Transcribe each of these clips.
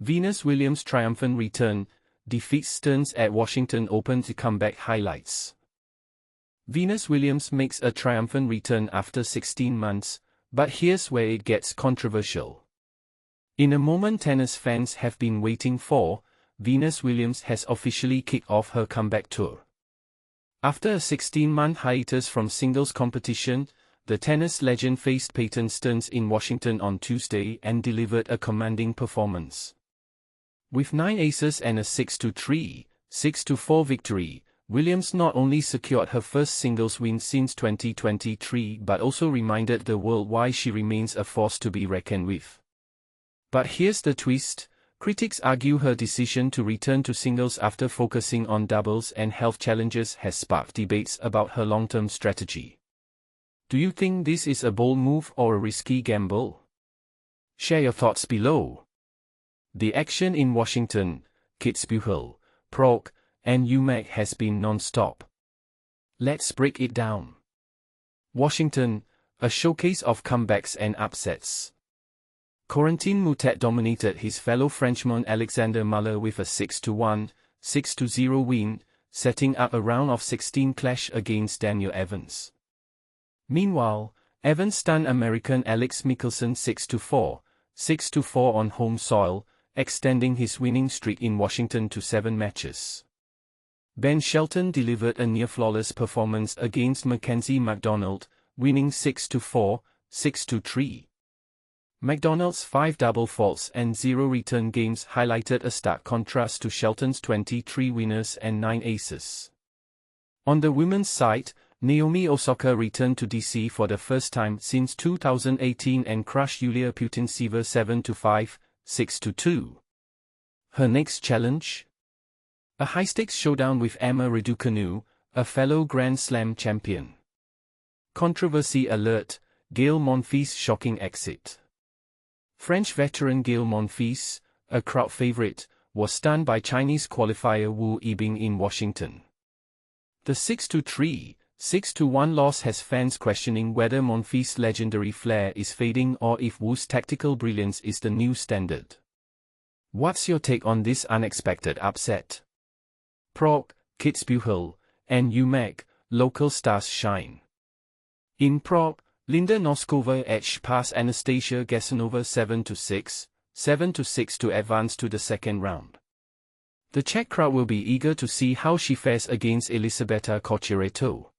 Venus Williams' triumphant return, defeats Stearns at Washington Open to comeback highlights. Venus Williams makes a triumphant return after 16 months, but here's where it gets controversial. In a moment tennis fans have been waiting for, Venus Williams has officially kicked off her comeback tour. After a 16-month hiatus from singles competition, the tennis legend faced Peyton Stearns in Washington on Tuesday and delivered a commanding performance. With 9 aces and a 6-3, 6-4 victory, Williams not only secured her first singles win since 2023 but also reminded the world why she remains a force to be reckoned with. But here's the twist. Critics argue her decision to return to singles after focusing on doubles and health challenges has sparked debates about her long-term strategy. Do you think this is a bold move or a risky gamble? Share your thoughts below. The action in Washington, Kitzbühel, Prague, and UMAC has been non-stop. Let's break it down. Washington, a showcase of comebacks and upsets. Corentin Moutet dominated his fellow Frenchman Alexander Muller with a 6-1, 6-0 win, setting up a round of 16 clash against Daniel Evans. Meanwhile, Evans stunned American Alex Michelsen 6-4, 6-4 on home soil, extending his winning streak in Washington to 7 matches. Ben Shelton delivered a near-flawless performance against Mackenzie McDonald, winning 6-4, 6-3. McDonald's 5 double faults and 0 return games highlighted a stark contrast to Shelton's 23 winners and 9 aces. On the women's side, Naomi Osaka returned to DC for the first time since 2018 and crushed Yulia Putintseva 7-5, 6-2. Her next challenge? A high-stakes showdown with Emma Raducanu, a fellow Grand Slam champion. Controversy alert, Gaël Monfils' shocking exit. French veteran Gaël Monfils, a crowd favorite, was stunned by Chinese qualifier Wu Yibing in Washington. The 6-3, 6-1 loss has fans questioning whether Monfils' legendary flair is fading or if Wu's tactical brilliance is the new standard. What's your take on this unexpected upset? Prague, Kitzbühel, and UMAC, local stars shine. In Prague, Linda Noskova edged past Anastasia Gasanova 7-6, 7-6 to advance to the second round. The Czech crowd will be eager to see how she fares against Elisabetta Cocciaretto.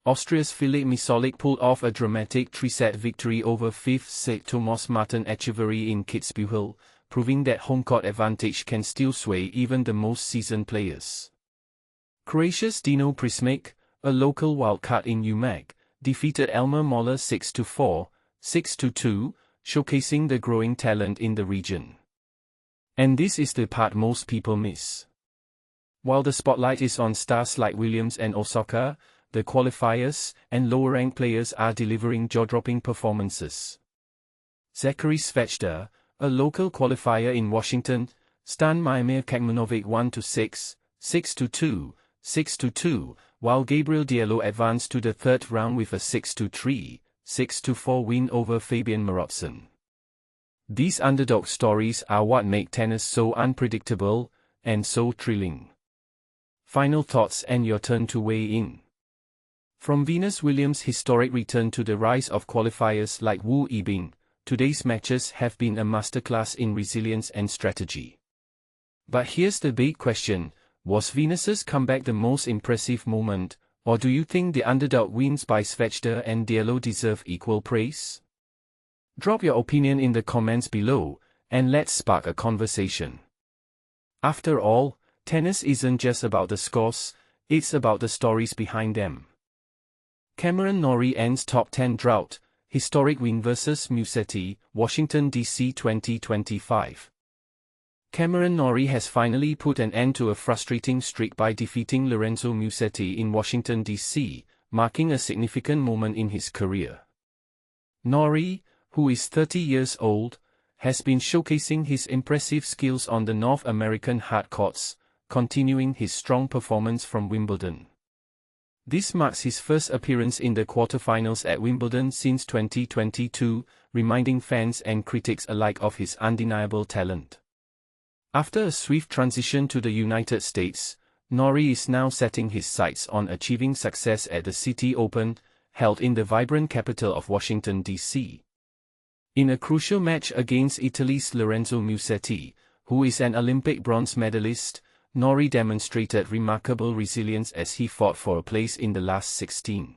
Austria's Filip Misolic pulled off a dramatic 3-set victory over 5th seed Tomas Martin Echeverry in Kitzbühel, proving that home court advantage can still sway even the most seasoned players. Croatia's Dino Prismic, a local wildcard in UMAC, defeated Elmer Moller 6-4, 6-2, showcasing the growing talent in the region. And this is the part most people miss. While the spotlight is on stars like Williams and Osaka, the qualifiers and lower-ranked players are delivering jaw-dropping performances. Zachary Svechda, a local qualifier in Washington, stunned Maimir Kekmanovic 1-6, 6-2, 6-2, while Gabriel Diallo advanced to the third round with a 6-3, 6-4 win over Fabian Marotzen. These underdog stories are what make tennis so unpredictable and so thrilling. Final thoughts and your turn to weigh in. From Venus Williams' historic return to the rise of qualifiers like Wu Yibing, today's matches have been a masterclass in resilience and strategy. But here's the big question, was Venus's comeback the most impressive moment, or do you think the underdog wins by Svechda and Diallo deserve equal praise? Drop your opinion in the comments below, and let's spark a conversation. After all, tennis isn't just about the scores, it's about the stories behind them. Cameron Norrie ends top 10 drought, historic win versus Musetti, Washington DC 2025. Cameron Norrie has finally put an end to a frustrating streak by defeating Lorenzo Musetti in Washington DC, marking a significant moment in his career. Norrie, who is 30 years old, has been showcasing his impressive skills on the North American hard courts, continuing his strong performance from Wimbledon. This marks his first appearance in the quarterfinals at Wimbledon since 2022, reminding fans and critics alike of his undeniable talent. After a swift transition to the United States, Norrie is now setting his sights on achieving success at the Citi Open, held in the vibrant capital of Washington, D.C. In a crucial match against Italy's Lorenzo Musetti, who is an Olympic bronze medalist, Norrie demonstrated remarkable resilience as he fought for a place in the last 16.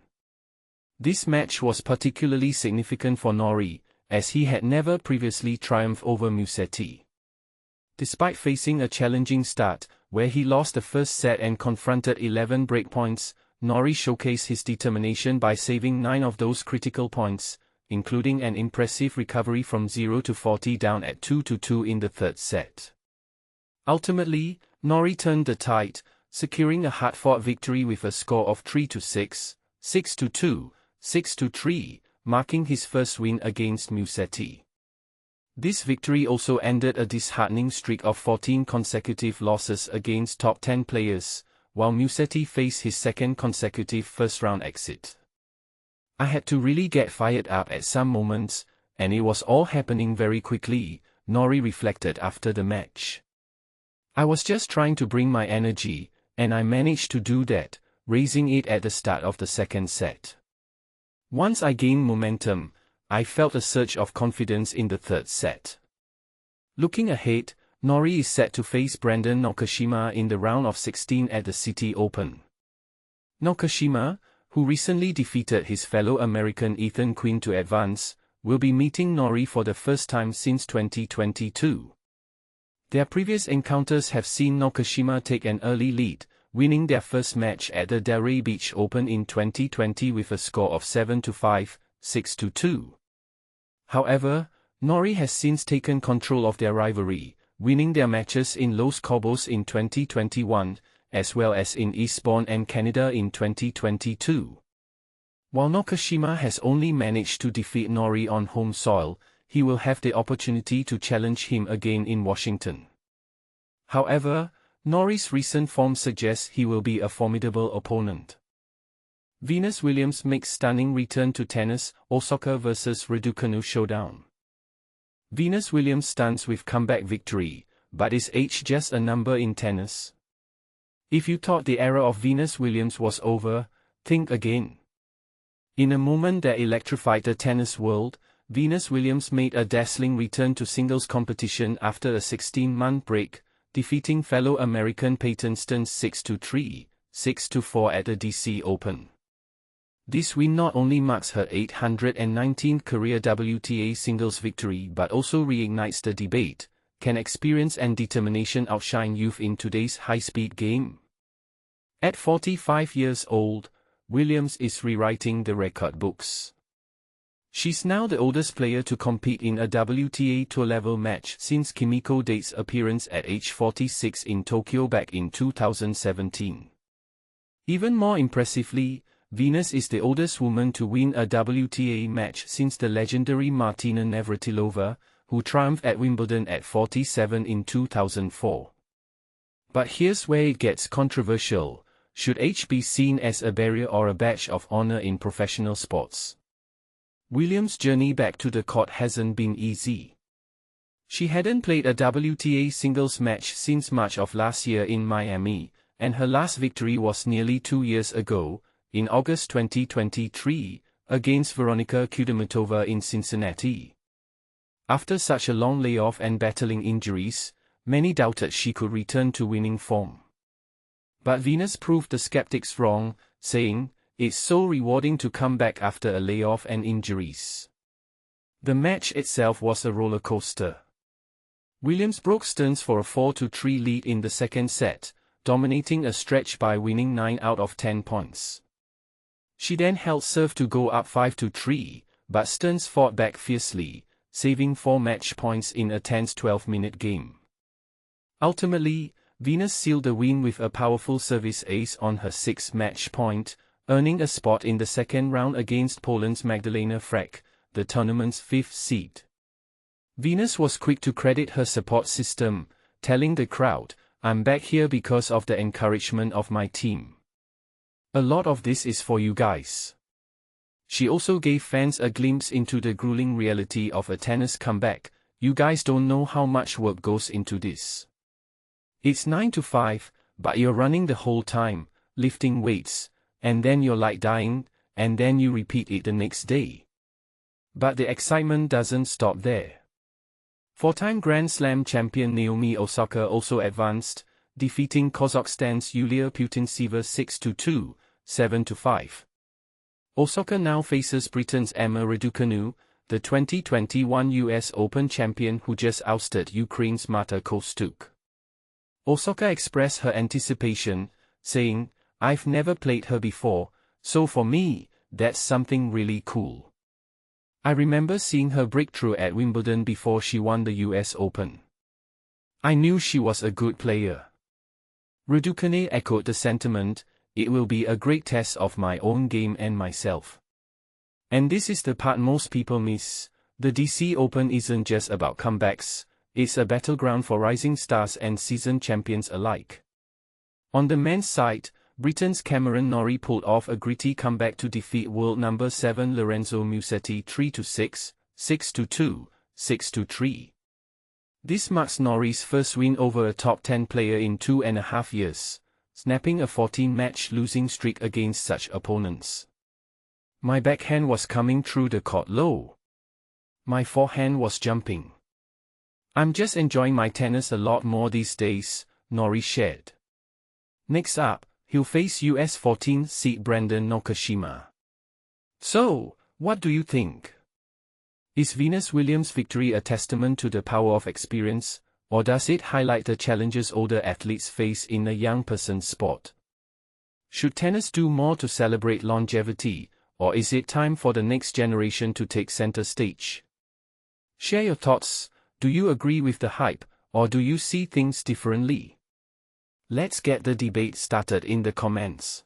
This match was particularly significant for Norrie, as he had never previously triumphed over Musetti. Despite facing a challenging start, where he lost the first set and confronted 11 breakpoints, Norrie showcased his determination by saving 9 of those critical points, including an impressive recovery from 0-40 down at 2-2 in the third set. Ultimately, Norrie turned the tide, securing a hard-fought victory with a score of 3-6, 6-2, 6-3, marking his first win against Musetti. This victory also ended a disheartening streak of 14 consecutive losses against top 10 players, while Musetti faced his second consecutive first-round exit. I had to really get fired up at some moments, and it was all happening very quickly, Norrie reflected after the match. I was just trying to bring my energy, and I managed to do that, raising it at the start of the second set. Once I gained momentum, I felt a surge of confidence in the third set. Looking ahead, Norrie is set to face Brandon Nakashima in the round of 16 at the Citi Open. Nakashima, who recently defeated his fellow American Ethan Quinn to advance, will be meeting Norrie for the first time since 2022. Their previous encounters have seen Nakashima take an early lead, winning their first match at the Delray Beach Open in 2020 with a score of 7-5, 6-2. However, Norrie has since taken control of their rivalry, winning their matches in Los Cabos in 2021, as well as in Eastbourne and Canada in 2022. While Nakashima has only managed to defeat Norrie on home soil, he will have the opportunity to challenge him again in Washington. However, Norrie's recent form suggests he will be a formidable opponent. Venus Williams makes stunning return to tennis, Osaka vs Raducanu Showdown. Venus Williams stuns with comeback victory, but is age just a number in tennis? If you thought the era of Venus Williams was over, think again. In a moment that electrified the tennis world, Venus Williams made a dazzling return to singles competition after a 16-month break, defeating fellow American Peyton Stearns 6-3, 6-4 at the DC Open. This win not only marks her 819th career WTA singles victory but also reignites the debate: can experience and determination outshine youth in today's high-speed game? At 45 years old, Williams is rewriting the record books. She's now the oldest player to compete in a WTA Tour-level match since Kimiko Date's appearance at age 46 in Tokyo back in 2017. Even more impressively, Venus is the oldest woman to win a WTA match since the legendary Martina Navratilova, who triumphed at Wimbledon at 47 in 2004. But here's where it gets controversial: should age be seen as a barrier or a badge of honor in professional sports? Williams' journey back to the court hasn't been easy. She hadn't played a WTA singles match since March of last year in Miami, and her last victory was nearly 2 years ago, in August 2023, against Veronika Kudermetova in Cincinnati. After such a long layoff and battling injuries, many doubted she could return to winning form. But Venus proved the skeptics wrong, saying, "It's so rewarding to come back after a layoff and injuries." The match itself was a roller coaster. Williams broke Stearns for a 4-3 lead in the second set, dominating a stretch by winning 9 out of 10 points. She then held serve to go up 5-3, but Stearns fought back fiercely, saving 4 match points in a tense 12-minute game. Ultimately, Venus sealed the win with a powerful service ace on her 6th match point, earning a spot in the second round against Poland's Magdalena Frech, the tournament's 5th seed. Venus was quick to credit her support system, telling the crowd, "I'm back here because of the encouragement of my team. A lot of this is for you guys." She also gave fans a glimpse into the grueling reality of a tennis comeback. "You guys don't know how much work goes into this. It's 9 to 5, but you're running the whole time, lifting weights, and then you're like dying, and then you repeat it the next day. But the excitement doesn't stop there. Four-time Grand Slam champion Naomi Osaka also advanced, defeating Kazakhstan's Yulia Putintseva 6-2, 7-5. Osaka now faces Britain's Emma Raducanu, the 2021 US Open champion who just ousted Ukraine's Marta Kostyuk. Osaka expressed her anticipation, saying, "I've never played her before, so for me, that's something really cool. I remember seeing her breakthrough at Wimbledon before she won the US Open. I knew she was a good player." Raducanu echoed the sentiment, "It will be a great test of my own game and myself." And this is the part most people miss. The DC Open isn't just about comebacks, it's a battleground for rising stars and seasoned champions alike. On the men's side, Britain's Cameron Norrie pulled off a gritty comeback to defeat world number 7 Lorenzo Musetti 3-6, 6-2, 6-3. This marks Norrie's first win over a top 10 player in 2.5 years, snapping a 14-match losing streak against such opponents. "My backhand was coming through the court low. My forehand was jumping. I'm just enjoying my tennis a lot more these days," Norrie shared. Next up, he'll face US 14th seed Brandon Nakashima. So, what do you think? Is Venus Williams' victory a testament to the power of experience, or does it highlight the challenges older athletes face in a young person's sport? Should tennis do more to celebrate longevity, or is it time for the next generation to take center stage? Share your thoughts. Do you agree with the hype, or do you see things differently? Let's get the debate started in the comments.